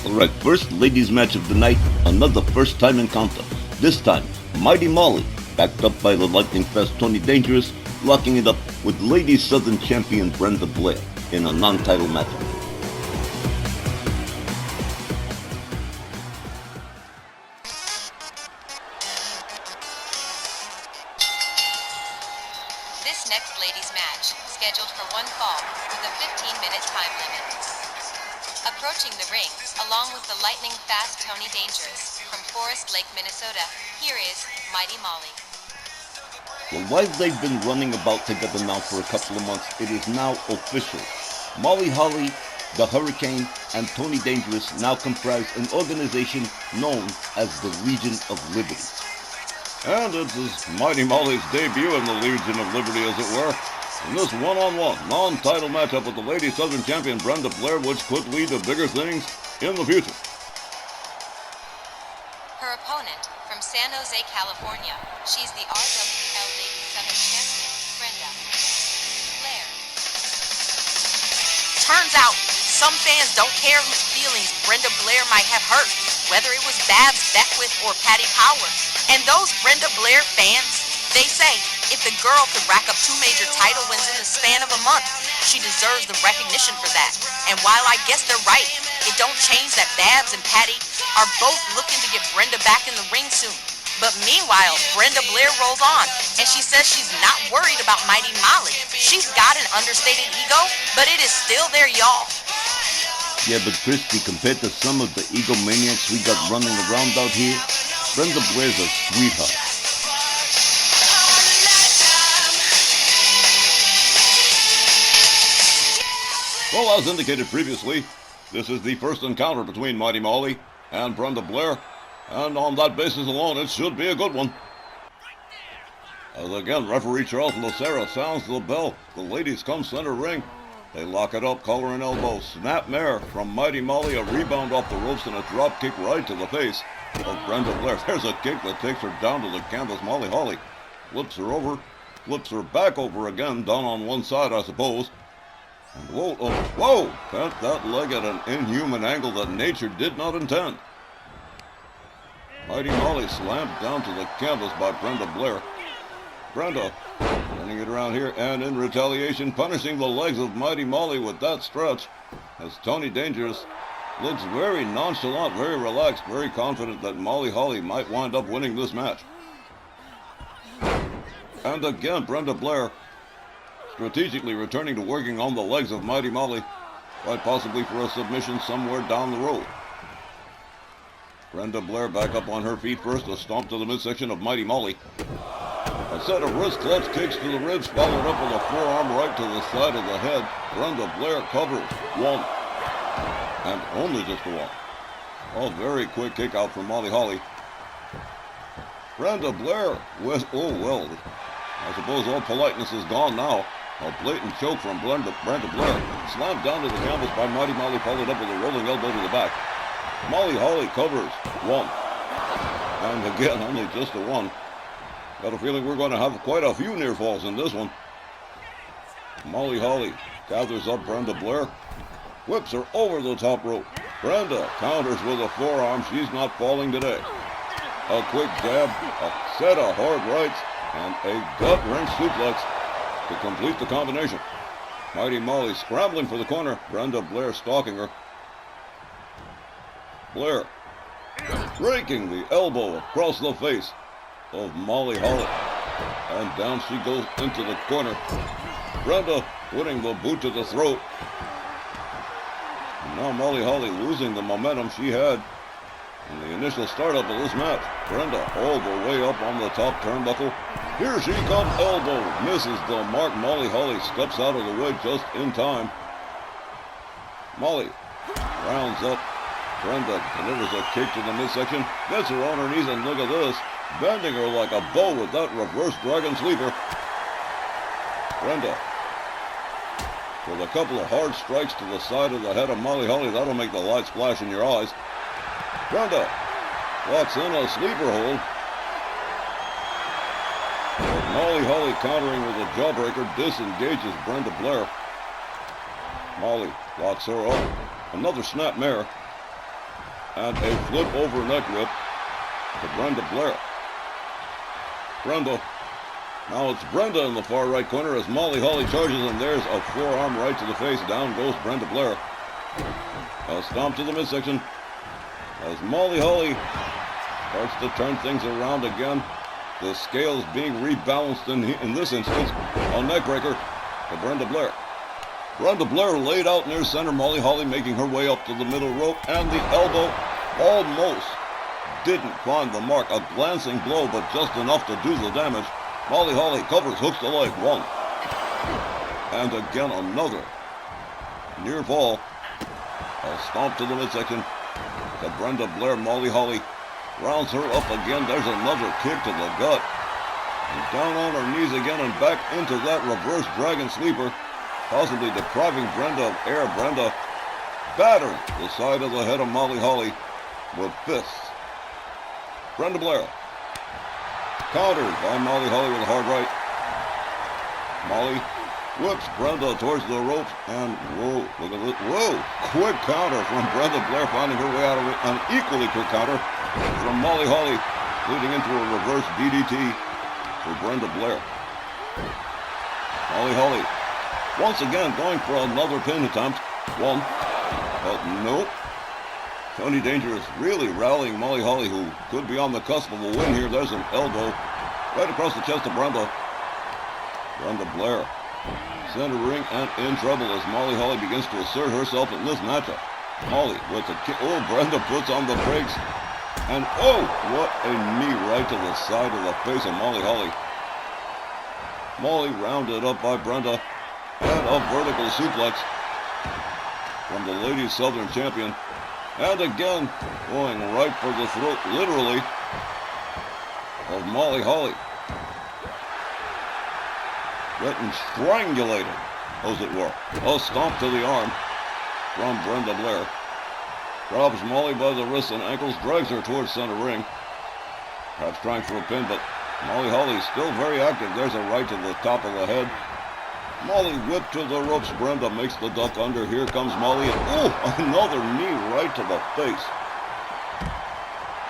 Alright, first ladies match of the night, another first time encounter. This time, Mighty Molly, backed up by the lightning fast Tony Dangerous, locking it up with ladies Southern champion Brenda Blair in a non-title match. This next ladies match, scheduled for one fall, with a 15-minute time limit. Approaching the ring, along with the lightning-fast Tony Dangerous, from Forest Lake, Minnesota, here is Mighty Molly. Well, while they've been running about together now for a couple of months, it is now official. Molly Holly, the Hurricane, and Tony Dangerous now comprise an organization known as the Legion of Liberty. And it is Mighty Molly's debut in the Legion of Liberty, as it were, in this one-on-one, non-title matchup with the Lady Southern Champion Brenda Blair, which could lead to bigger things in the future. Her opponent, from San Jose, California, she's the RWL Lady Southern Champion, Brenda Blair. Turns out, some fans don't care whose feelings Brenda Blair might have hurt, whether it was Babs Beckwith or Patty Power. And those Brenda Blair fans, they say, if the girl could rack up 2 major title wins in the span of a month, she deserves the recognition for that. And while I guess they're right, it don't change that Babs and Patty are both looking to get Brenda back in the ring soon. But meanwhile, Brenda Blair rolls on, and she says she's not worried about Mighty Molly. She's got an understated ego, but it is still there, y'all. Yeah, but Christy, compared to some of the egomaniacs we got running around out here, Brenda Blair's a sweetheart. Well, as indicated previously, this is the first encounter between Mighty Molly and Brenda Blair, and on that basis alone, it should be a good one. As again, referee Charles Lucera sounds the bell. The ladies come center ring. They lock it up, collar and elbow. Snap mare from Mighty Molly, a rebound off the ropes and a drop kick right to the face of Brenda Blair. There's a kick that takes her down to the canvas. Molly Holly flips her over, flips her back over again, down on one side, I suppose. And whoa, bent that leg at an inhuman angle that nature did not intend. Mighty Molly slammed down to the canvas by Brenda Blair. Brenda turning it around here and in retaliation punishing the legs of Mighty Molly with that stretch as Tony Dangerous looks very nonchalant, very relaxed, very confident that Molly Holly might wind up winning this match. And again, Brenda Blair strategically returning to working on the legs of Mighty Molly, quite possibly for a submission somewhere down the road. Brenda Blair back up on her feet first, a stomp to the midsection of Mighty Molly. A set of wrist clutch kicks to the ribs, followed up with a forearm right to the side of the head. Brenda Blair covers. One. And only just a one. A very quick kick out from Molly Holly. Brenda Blair with, I suppose all politeness is gone now. A blatant choke from Brenda Blair. Slammed down to the canvas by Mighty Molly, followed up with a rolling elbow to the back. Molly Holly covers. One. And again, only just a one. Got a feeling we're going to have quite a few near falls in this one. Molly Holly gathers up Brenda Blair. Whips her over the top rope. Brenda counters with a forearm. She's not falling today. A quick jab, a set of hard rights, and a gut-wrench suplex to complete the combination. Mighty Molly scrambling for the corner. Brenda Blair stalking her. Blair breaking the elbow across the face of Molly Holly. And down she goes into the corner. Brenda putting the boot to the throat. And now Molly Holly losing the momentum she had in the initial startup of this match. Brenda all the way up on the top turnbuckle. Here she comes, elbow, misses the mark. Molly Holly steps out of the way just in time. Molly rounds up. Brenda delivers a kick to the midsection, gets her on her knees, and look at this, bending her like a bow with that reverse dragon sleeper. Brenda with a couple of hard strikes to the side of the head of Molly Holly. That'll make the lights flash in your eyes. Brenda locks in a sleeper hold. But Molly Holly countering with a jawbreaker disengages Brenda Blair. Molly locks her up. Another snap mare. And a flip over neck whip to Brenda Blair. Brenda. Now it's Brenda in the far right corner as Molly Holly charges, and there's a forearm right to the face. Down goes Brenda Blair. A stomp to the midsection as Molly Holly starts to turn things around again. The scales being rebalanced in this instance. A neckbreaker to Brenda Blair. Brenda Blair laid out near center. Molly Holly making her way up to the middle rope, and the elbow almost didn't find the mark. A glancing blow, but just enough to do the damage. Molly Holly covers, hooks the leg. One. And again another near fall. A stomp to the midsection to Brenda Blair. Molly Holly rounds her up again. There's another kick to the gut. And down on her knees again and back into that reverse dragon sleeper, possibly depriving Brenda of air. Brenda battering the side of the head of Molly Holly with fists. Brenda Blair countered by Molly Holly with a hard right. Molly whips Brenda towards the ropes, and whoa, look at this. Whoa, quick counter from Brenda Blair, finding her way out of it. An equally quick counter from Molly Holly, leading into a reverse DDT for Brenda Blair. Molly Holly once again going for another pin attempt. One, but nope. Tony Dangerous really rallying Molly Holly, who could be on the cusp of a win here. There's an elbow right across the chest of Brenda. Brenda Blair, center ring and in trouble as Molly Holly begins to assert herself in this matchup. Molly with a kick. Oh, Brenda puts on the brakes. And oh, what a knee right to the side of the face of Molly Holly. Molly rounded up by Brenda. And a vertical suplex from the Ladies Southern Champion. And again, going right for the throat, literally, of Molly Holly. Getting strangulated, as it were. A stomp to the arm from Brenda Blair. Grabs Molly by the wrists and ankles, drags her towards center ring. Perhaps trying for a pin, but Molly Holly still very active. There's a right to the top of the head. Molly whipped to the ropes. Brenda makes the duck under. Here comes Molly. And oh, another knee right to the face.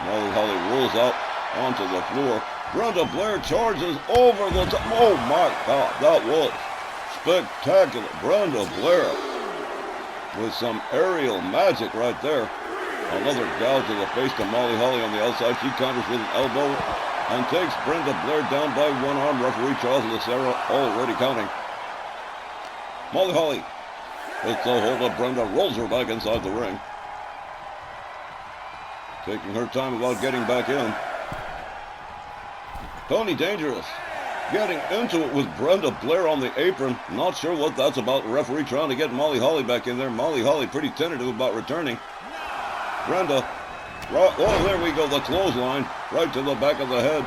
Molly Holly rolls out onto the floor. Brenda Blair charges over the top. Oh my God, that was spectacular. Brenda Blair with some aerial magic right there. Another gouge to the face to Molly Holly on the outside. She counters with an elbow and takes Brenda Blair down by one arm. Referee Charles Lucero already counting. Molly Holly gets a hold of Brenda, rolls her back inside the ring. Taking her time about getting back in. Tony Dangerous getting into it with Brenda Blair on the apron. Not sure what that's about. The referee trying to get Molly Holly back in there. Molly Holly pretty tentative about returning. Brenda, oh, there we go, the clothesline right to the back of the head.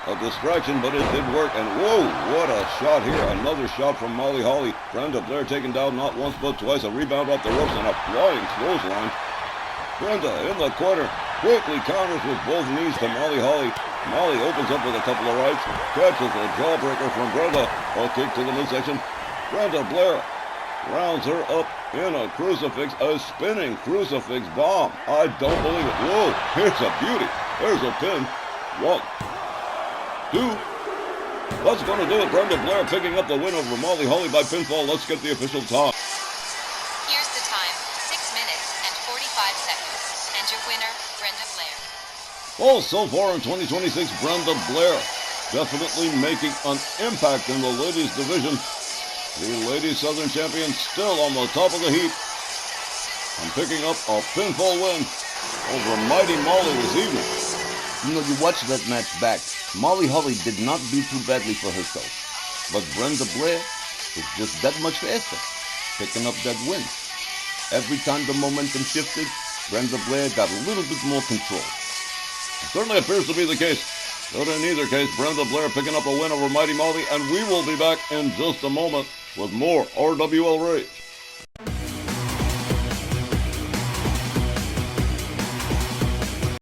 A distraction, but it did work. And whoa, what a shot here. Another shot from Molly Holly. Brenda Blair taken down not once but twice. A rebound off the ropes and a flying clothesline. Brenda in the corner. Quickly counters with both knees to Molly Holly. Molly opens up with a couple of rights. Catches a jawbreaker from Brenda. A kick to the midsection. Brenda Blair rounds her up in a crucifix. A spinning crucifix bomb. I don't believe it. Whoa, here's a beauty. There's a pin. One. Two. That's going to do it. Brenda Blair picking up the win over Molly Holly by pinfall. Let's get the official time. Here's the time, 6 minutes and 45 seconds. And your winner, Brenda Blair. Well, so far in 2026, Brenda Blair definitely making an impact in the ladies division. The Ladies Southern Champion still on the top of the heap. And picking up a pinfall win over Mighty Molly this evening. You know, you watch that match back. Molly Holly did not do too badly for herself. But Brenda Blair was just that much faster, picking up that win. Every time the momentum shifted, Brenda Blair got a little bit more control. Certainly appears to be the case. But in either case, Brenda Blair picking up a win over Mighty Molly, and we will be back in just a moment with more RWL Rage.